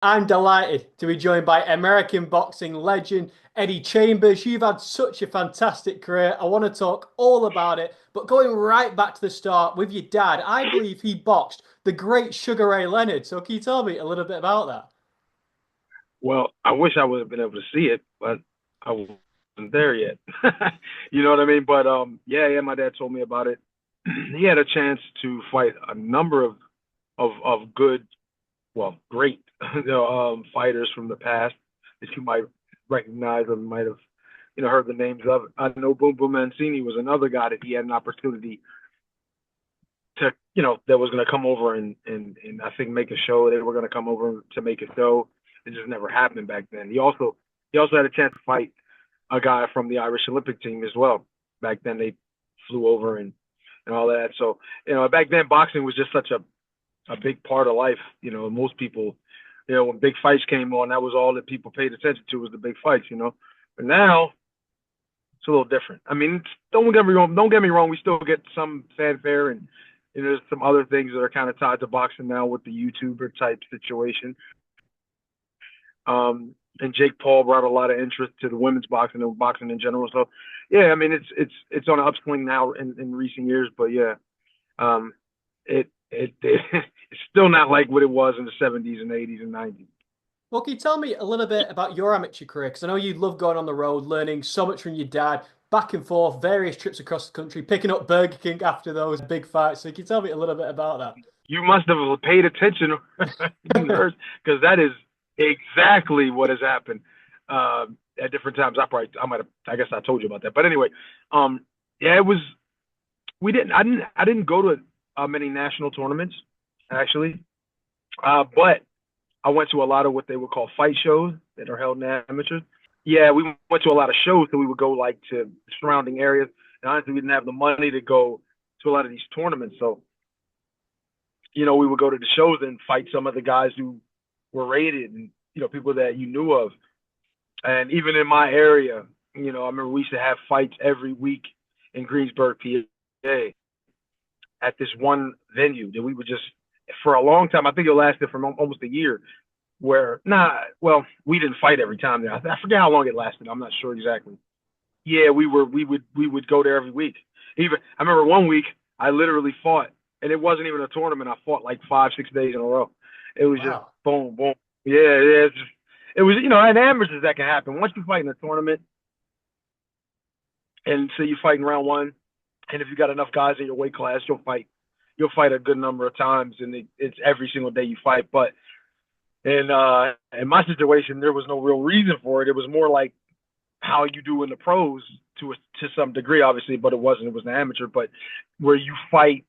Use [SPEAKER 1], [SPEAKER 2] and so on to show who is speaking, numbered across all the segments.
[SPEAKER 1] I'm delighted to be joined by American boxing legend Eddie Chambers. You've had such a fantastic career. I want to talk all about it, but going right back to the start with your dad, I believe he boxed the great Sugar Ray Leonard. So can you tell me a little bit about that?
[SPEAKER 2] Well, I wish I would have been able to see it, but I wasn't there yet. You know what I mean? But yeah, my dad told me about it. He had a chance to fight a number of good, well, great fighters from the past that you might recognize or might have heard the names of. I know Boom Boom Mancini was another guy that he had an opportunity to that was going to come over and I think make a show. They were going to come over to make a show. It just never happened back then. He also had a chance to fight a guy from the Irish Olympic team as well. Back then they flew over and all that. So back then boxing was just such a big part of life. Most people, when big fights came on, that was all that people paid attention to was the big fights. But now it's a little different. I mean, don't get me wrong. Don't get me wrong. We still get some fanfare and there's some other things that are kind of tied to boxing now with the YouTuber type situation. And Jake Paul brought a lot of interest to the women's boxing and boxing in general. So, yeah, I mean, it's on an upswing now in recent years, but yeah, um, it's still not like what it was in the '70s and '80s and '90s.
[SPEAKER 1] Well, can you tell me a little bit about your amateur career? Because I know you love going on the road, learning so much from your dad, back and forth, various trips across the country, picking up Burger King after those big fights. So can you tell me a little bit about
[SPEAKER 2] You must have paid attention,
[SPEAKER 1] that?
[SPEAKER 2] because that is exactly what has happened at different times. I might have, I guess I told you about that, but anyway, um, yeah, it was. I didn't go to many national tournaments actually, but I went to a lot of what they would call fight shows that are held in amateurs. Yeah, we went to a lot of shows, so we would go like to surrounding areas. And honestly, we didn't have the money to go to a lot of these tournaments, so we would go to the shows and fight some of the guys who were rated and people that you knew of. And even in my area, I remember we used to have fights every week in Greensburg, PA, at this one venue that we would just for a long time. I think it lasted for almost a year. Where well, we didn't fight every time there. I forget how long it lasted. I'm not sure exactly. Yeah, we would go there every week. Even I remember one week I literally fought, and it wasn't even a tournament. I fought like 5, 6 days in a row. It was just
[SPEAKER 1] Wow.
[SPEAKER 2] boom, boom. Yeah, it was in amateurs that can happen. Once you fight in a tournament, and so you fight in round one, and if you got enough guys in your weight class, you'll fight a good number of times, and it's every single day you fight. But in my situation, there was no real reason for it. It was more like how you do in the pros to some degree, obviously, but it wasn't. It was an amateur, but where you fight,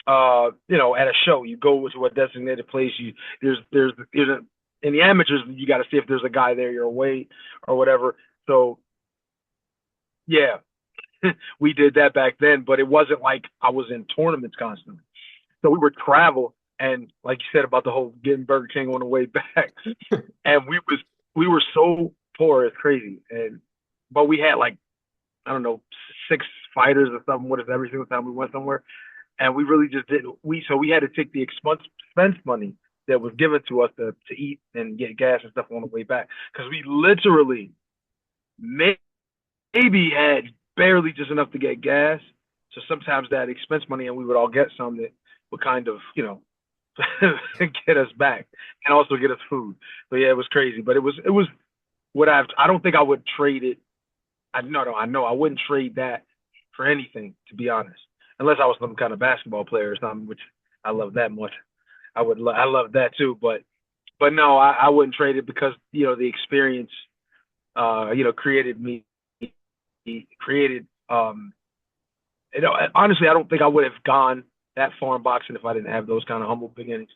[SPEAKER 2] at a show, you go to a designated place. There's a in the amateurs, you got to see if there's a guy there your weight or whatever. So yeah, we did that back then, but it wasn't like I was in tournaments constantly. So we would travel, and like you said about the whole getting Burger King on the way back, and we were so poor, it's crazy, and but we had like I don't know 6 fighters or something with us every single time we went somewhere, and we really just didn't. We had to take the expense money that was given to us to eat and get gas and stuff on the way back because we literally may, maybe had barely just enough to get gas. So sometimes that expense money, and we would all get some that would kind of get us back and also get us food. So yeah, it was crazy, but it was what I don't think I would trade it. I know I wouldn't trade that for anything, to be honest, unless I was some kind of basketball player or something, which I love that much. I love that too, but no, I wouldn't trade it because the experience created me created honestly I don't think I would have gone that far in boxing if I didn't have those kind of humble beginnings.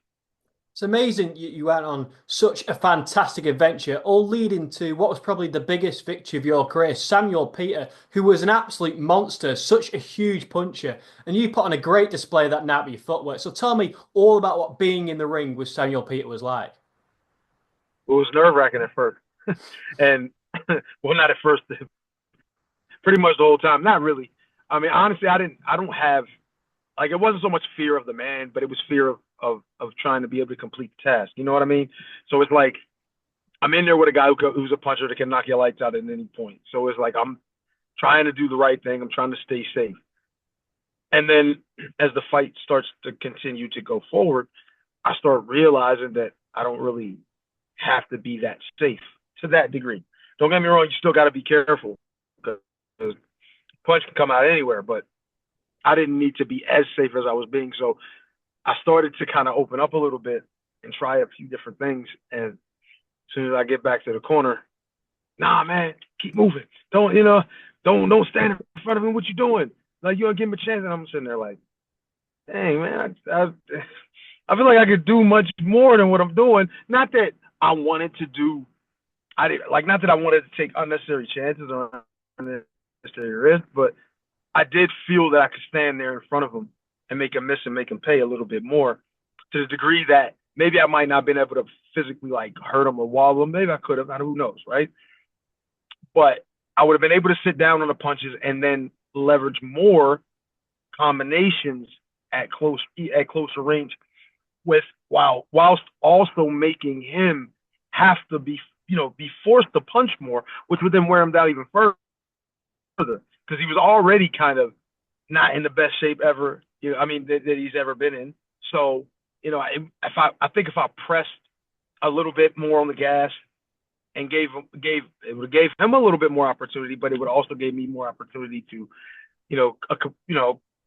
[SPEAKER 1] It's amazing you went on such a fantastic adventure, all leading to what was probably the biggest victory of your career, Samuel Peter, who was an absolute monster, such a huge puncher. And you put on a great display that night with your footwork. So tell me all about what being in the ring with Samuel Peter was like.
[SPEAKER 2] It was nerve wracking at first, and well, not at first, pretty much the whole time. Not really. I mean, honestly, I don't have. like it wasn't so much fear of the man, but it was fear of trying to be able to complete the task. You know what I mean? So it's like I'm in there with a guy who's a puncher that can knock your lights out at any point. So it's like I'm trying to do the right thing. I'm trying to stay safe. And then as the fight starts to continue to go forward, I start realizing that I don't really have to be that safe to that degree. Don't get me wrong, you still got to be careful because punch can come out anywhere, but I didn't need to be as safe as I was being. So I started to kind of open up a little bit and try a few different things. And as soon as I get back to the corner, nah, man, keep moving. Don't stand in front of him. What you doing? Like, you don't give him a chance. And I'm sitting there like, dang, man, I feel like I could do much more than what I'm doing. Not that I wanted to do, not that I wanted to take unnecessary chances or unnecessary risk, but I did feel that I could stand there in front of him and make him miss and make him pay a little bit more, to the degree that maybe I might not have been able to physically like hurt him or wobble him. Maybe I could have. Who knows, right? But I would have been able to sit down on the punches and then leverage more combinations at closer range, whilst also making him have to be forced to punch more, which would then wear him down even further because he was already kind of not in the best shape ever. That he's ever been in. So I think if I pressed a little bit more on the gas and gave him a little bit more opportunity, but it would also give me more opportunity to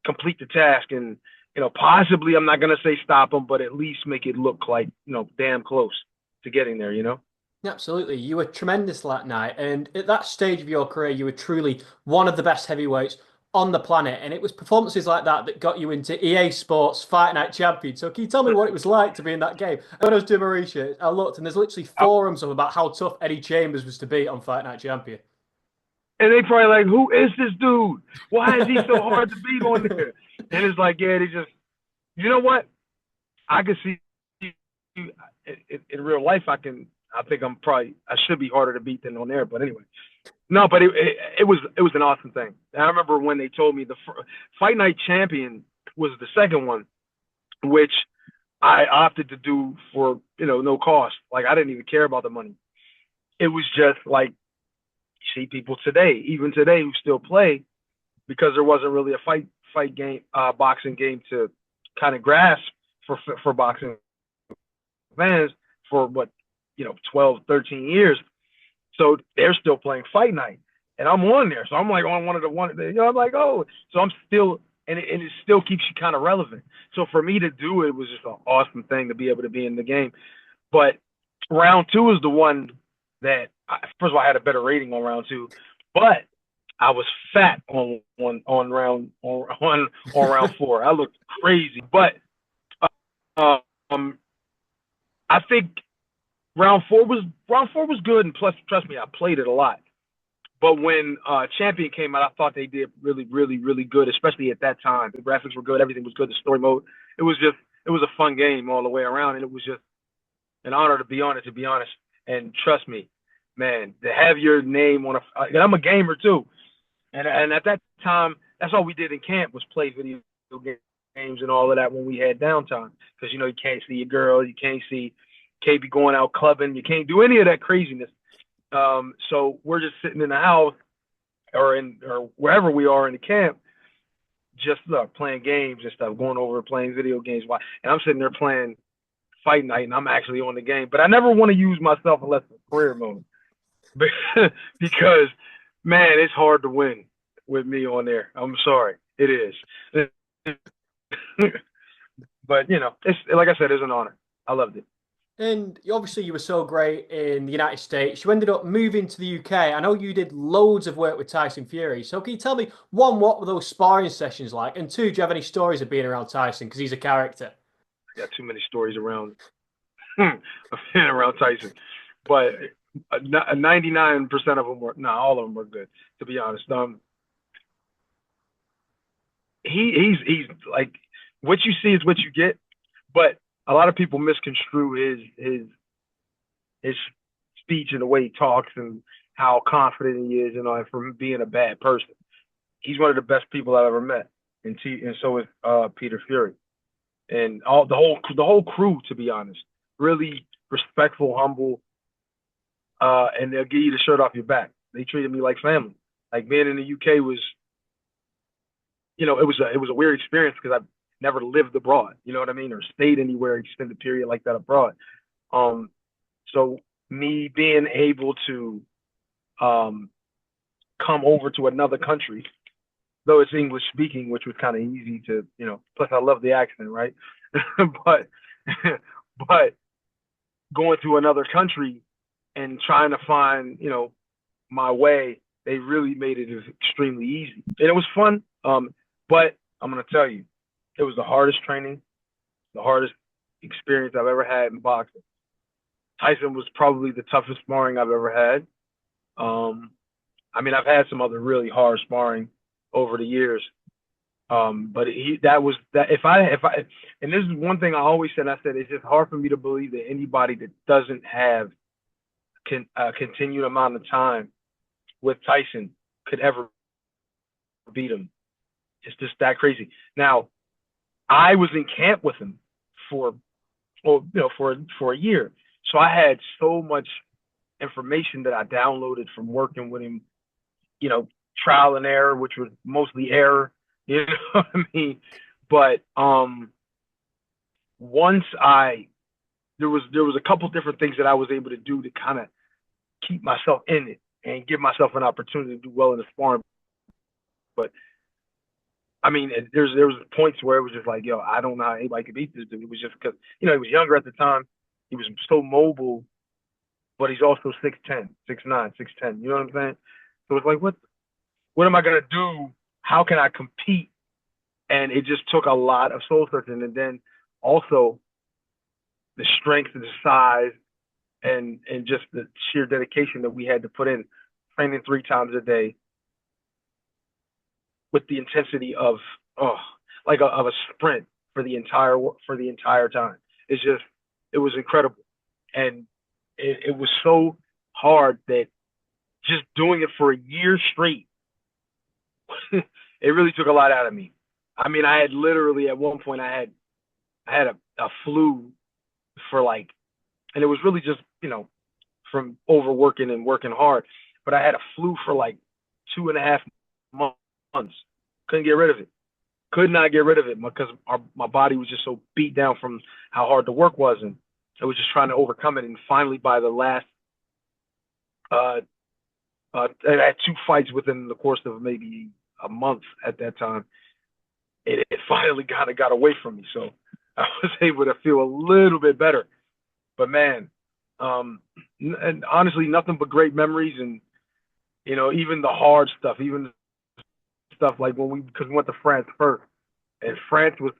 [SPEAKER 2] complete the task and possibly, I'm not going to say stop him, but at least make it look like damn close to getting there.
[SPEAKER 1] Absolutely. You were tremendous that night. And at that stage of your career, you were truly one of the best heavyweights on the planet. And it was performances like that that got you into EA Sports Fight Night Champion. So can you tell me what it was like to be in that game? When I was doing my research, I looked and there's literally forums of about how tough Eddie Chambers was to beat on Fight Night Champion.
[SPEAKER 2] And they probably like, who is this dude? Why is he so hard to beat on there? And it's like, yeah, they just, you know what? I can see in real life, I think I should be harder to beat than on there. But anyway, no, but it was an awesome thing. And I remember when they told me the Fight Night Champion was the second one, which I opted to do for, no cost. Like, I didn't even care about the money. It was just like, see people today, even today, who still play, because there wasn't really a fight game, boxing game to kind of grasp for boxing fans for 12, 13 years. So they're still playing Fight Night, and I'm on there. So I'm like on one of the, I'm like, oh, so I'm still, and it still keeps you kind of relevant. So for me to do it was just an awesome thing to be able to be in the game. But round two is the one that, first of all, I had a better rating on round two, but I was fat on round four. I looked crazy, but I think round four was good, and plus, trust me, I played it a lot. But when Champion came out, I thought they did really, really, really good, especially at that time. The graphics were good, everything was good, the story mode. It was a fun game all the way around, and it was just an honor to be on it, to be honest. And trust me, man, to have your name on and I'm a gamer too. And at that time, that's all we did in camp was play video games and all of that when we had downtime. Because, you can't see your girl, you can't be going out clubbing, you can't do any of that craziness. So we're just sitting in the house or wherever we are in the camp, just playing games and stuff, going over playing video games. And I'm sitting there playing Fight Night, and I'm actually on the game. But I never want to use myself unless it's a career mode. Because, man, it's hard to win with me on there. I'm sorry. It is. But, it's, like I said, it's an honor. I loved it.
[SPEAKER 1] And obviously, you were so great in the United States. You ended up moving to the UK. I know you did loads of work with Tyson Fury. So can you tell me, one, what were those sparring sessions like? And two, do you have any stories of being around Tyson? Because he's a character.
[SPEAKER 2] I got too many stories around Tyson. But 99% of them were, all of them were good, to be honest. He's like, what you see is what you get, but a lot of people misconstrue his speech and the way he talks and how confident he is and all, from being a bad person. He's one of the best people I've ever met. and so is Peter Fury, and all the whole crew. To be honest, really respectful, humble, and they'll give you the shirt off your back. They treated me like family. Like being in the UK was, it was a weird experience because I've never lived abroad. You know what I mean, or stayed anywhere extended period like that abroad. Um, so me being able to um come over to another country, though it's English speaking, which was kind of easy to, plus I love the accent, right? but but going to another country and trying to find, my way, they really made it extremely easy. And it was fun. But I'm gonna tell you, it was the hardest training, the hardest experience I've ever had in boxing. Tyson was probably the toughest sparring I've ever had. Um, I mean, I've had some other really hard sparring over the years. But that was that. If I, and this is one thing I always said. I said it's just hard for me to believe that anybody that doesn't have continued amount of time with Tyson could ever beat him. It's just that crazy. Now, I was in camp with him for, well, for a year, so I had so much information that I downloaded from working with him. Trial and error, which was mostly error. You know what I mean? But once there was a couple different things that I was able to do to kind of keep myself in it and give myself an opportunity to do well in the sparring. But I mean, there was points where it was just like, yo, I don't know how anybody could beat this dude. It was just because he was younger at the time. He was so mobile, but he's also 6'10", 6'9", 6'10". You know what I'm saying? So it's like, what am I gonna do? How can I compete? And it just took a lot of soul searching, and then also the strength and the size and just the sheer dedication that we had to put in, training 3 times a day with the intensity of of a sprint for the entire time. It was incredible, and it was so hard that just doing it for a year straight, it really took a lot out of me. I mean, I had literally at one point I had a flu for like, and it was really just from overworking and working hard, but I had a flu for like 2.5 months. Couldn't get rid of it. Could not get rid of it because my body was just so beat down from how hard the work was, and I was just trying to overcome it. And finally, by the last, I had 2 fights within the course of maybe a month at that time. It finally got away from me, so I was able to feel a little bit better. But man, and honestly, nothing but great memories, and even the hard stuff, even stuff like because we went to France first, and France was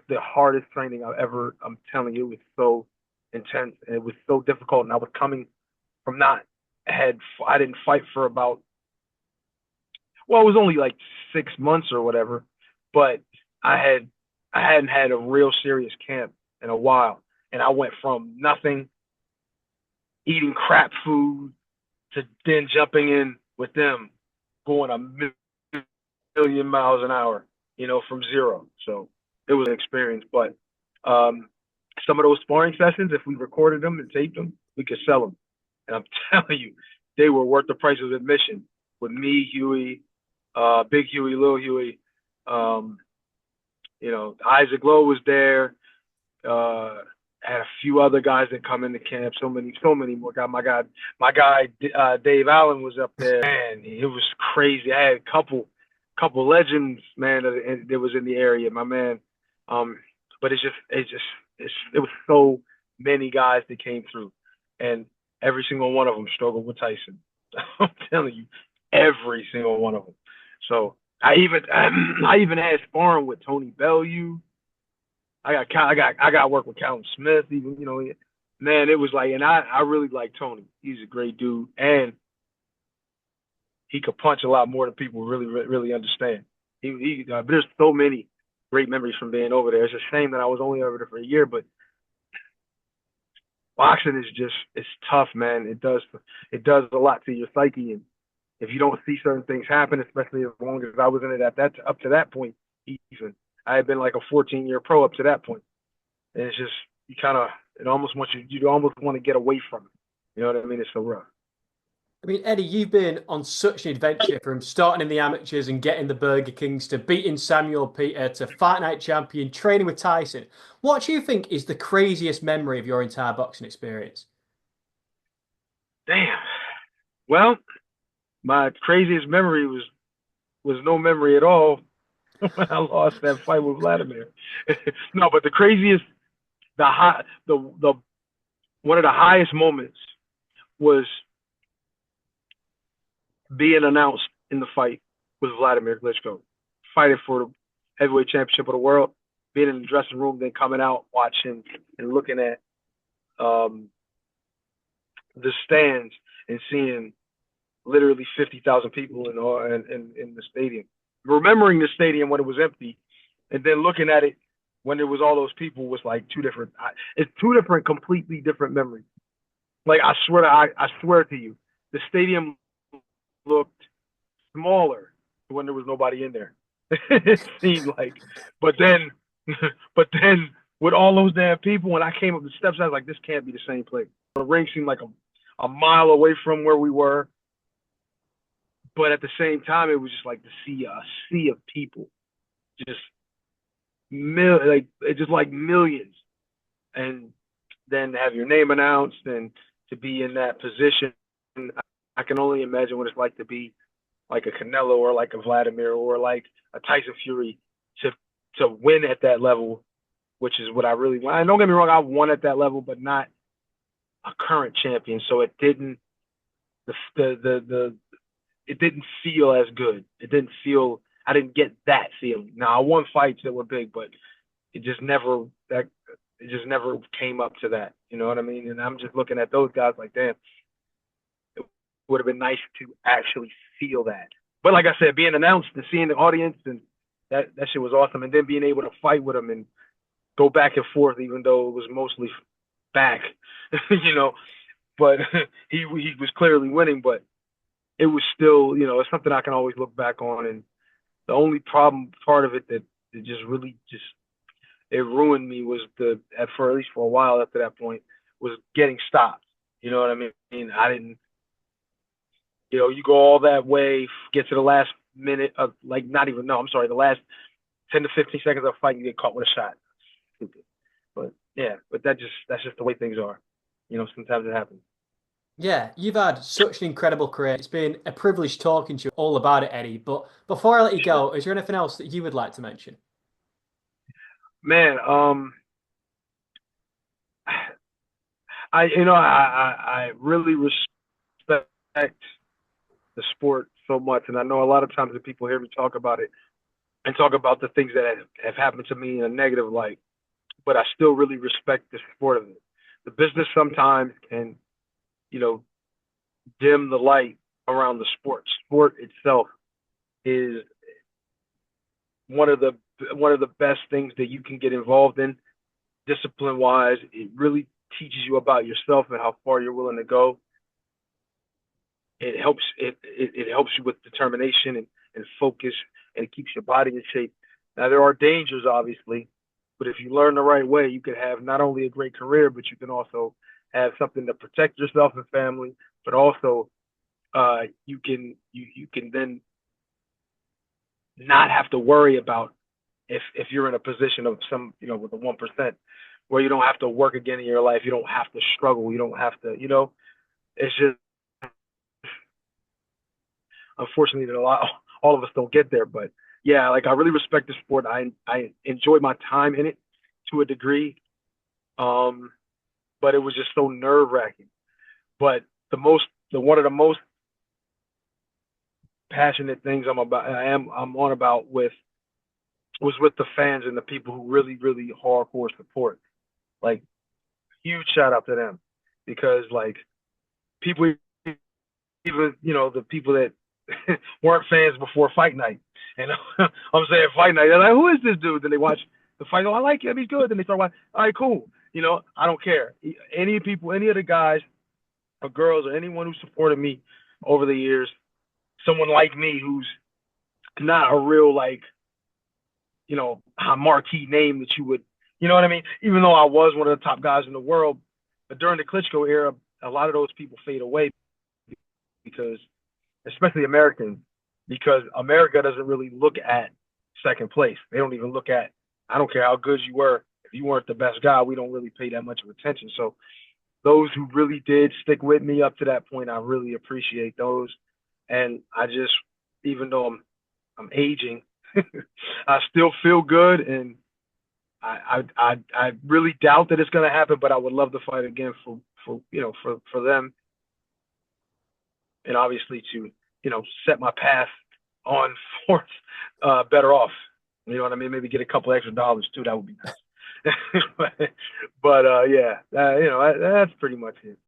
[SPEAKER 2] the hardest training I've ever. I'm telling you, it was so intense and it was so difficult, and I was coming from I didn't fight for about, well, it was only like 6 months or whatever, but I hadn't had a real serious camp in a while, and I went from nothing, eating crap food, to then jumping in with them, going a million miles an hour, from zero. So it was an experience. But some of those sparring sessions, if we recorded them and taped them, we could sell them. And I'm telling you, they were worth the price of admission. With me, Huey, Big Huey, Little Huey, Isaac Lowe was there. Had a few other guys that come into camp. So many more guys. My guy, Dave Allen was up there. Man, it was crazy. I had a couple legends, man, that was in the area, my man. But it was so many guys that came through, and every single one of them struggled with Tyson. I'm telling you, every single one of them. So I even had sparring with Tony Bellew. I got work with Callum Smith. Even man, it was like, and I really like Tony. He's a great dude, and he could punch a lot more than people really understand. But there's so many great memories from being over there. It's a shame that I was only over there for a year, but boxing it's tough, man. It does a lot to your psyche, and if you don't see certain things happen, especially as long as I was in it up to that point, even. I had been like a 14-year pro up to that point. And it's just, you almost want to get away from it. You know what I mean? It's so rough.
[SPEAKER 1] I mean, Eddie, you've been on such an adventure from starting in the amateurs and getting the Burger Kings to beating Samuel Peter to Fight Night champion, training with Tyson. What do you think is the craziest memory of your entire boxing experience?
[SPEAKER 2] Damn. Well, my craziest memory was no memory at all when I lost that fight with Wladimir. No, but the craziest, the high, the one of the highest moments was being announced in the fight with Wladimir Klitschko, fighting for the heavyweight championship of the world, being in the dressing room, then coming out, watching and looking at the stands and seeing literally 50,000 people in the stadium. Remembering the stadium when it was empty, and then looking at it when there was all those people was like it's two different, completely different memories. Like I swear to you, the stadium looked smaller when there was nobody in there. It seemed like, but then, but then with all those damn people, when I came up the steps, I was like, this can't be the same place. The ring seemed like a mile away from where we were, but at the same time, it was just like to see a sea of people, just just like millions, and then have your name announced and to be in that position. I can only imagine what it's like to be like a Canelo or like a Wladimir or like a Tyson Fury to win at that level, which is what I really want. And don't get me wrong, I won at that level, but not a current champion. So it didn't it didn't feel as good. I didn't get that feeling. Now I won fights that were big, but it just never came up to that. You know what I mean? And I'm just looking at those guys like, damn, it would have been nice to actually feel that. But like I said, being announced and seeing the audience, and that shit was awesome. And then being able to fight with him and go back and forth, even though it was mostly back, you know. But he was clearly winning, but it was still, it's something I can always look back on. And the only part of it that it just really it ruined me was for at least for a while after that point, was getting stopped. You know what I mean? I didn't, you go all that way, get to the last minute of the last 10 to 15 seconds of fight, you get caught with a shot. Stupid. But yeah, that's just the way things are. Sometimes it happens.
[SPEAKER 1] Yeah, you've had such an incredible career. It's been a privilege talking to you all about it, Eddie. But before I let you
[SPEAKER 2] Sure.
[SPEAKER 1] go, is there anything else that you would like to mention?
[SPEAKER 2] Man, I really respect the sport so much, and I know a lot of times that people hear me talk about it and talk about the things that have happened to me in a negative light, but I still really respect the sport of it. The business sometimes can, dim the light around the sport. Sport itself is one of the best things that you can get involved in, discipline wise. It really teaches you about yourself and how far you're willing to go. It helps you with determination and focus, and it keeps your body in shape. Now there are dangers, obviously, but if you learn the right way, you can have not only a great career, but you can also have something to protect yourself and family. But also, you can then not have to worry about if you're in a position of some with the 1%, where you don't have to work again in your life, you don't have to struggle, you don't have to it's just unfortunately that all of us don't get there. But yeah, like I really respect the sport. I enjoyed my time in it to a degree, but it was just so nerve wracking. But one of the most passionate things I'm on about was with the fans and the people who really, really hardcore support. Like, huge shout out to them, because like people, even the people that weren't fans before fight night, and I'm saying fight night, they're like, who is this dude? Then they watch the fight. Oh, I like him. He's good. Then they start watching. All right, cool. I don't care. Any of the guys or girls or anyone who supported me over the years, someone like me who's not a real like a marquee name that you would, you know what I mean? Even though I was one of the top guys in the world, but during the Klitschko era, a lot of those people fade away because, especially Americans, because America doesn't really look at second place. They don't even look at, I don't care how good you were. If you weren't the best guy, we don't really pay that much of attention. So those who really did stick with me up to that point, I really appreciate those. And I just, even though I'm aging, I still feel good, and I really doubt that it's going to happen. But I would love to fight again for them, and obviously to set my path on for better off. You know what I mean? Maybe get a couple extra dollars too. That would be nice. but yeah, that's pretty much it.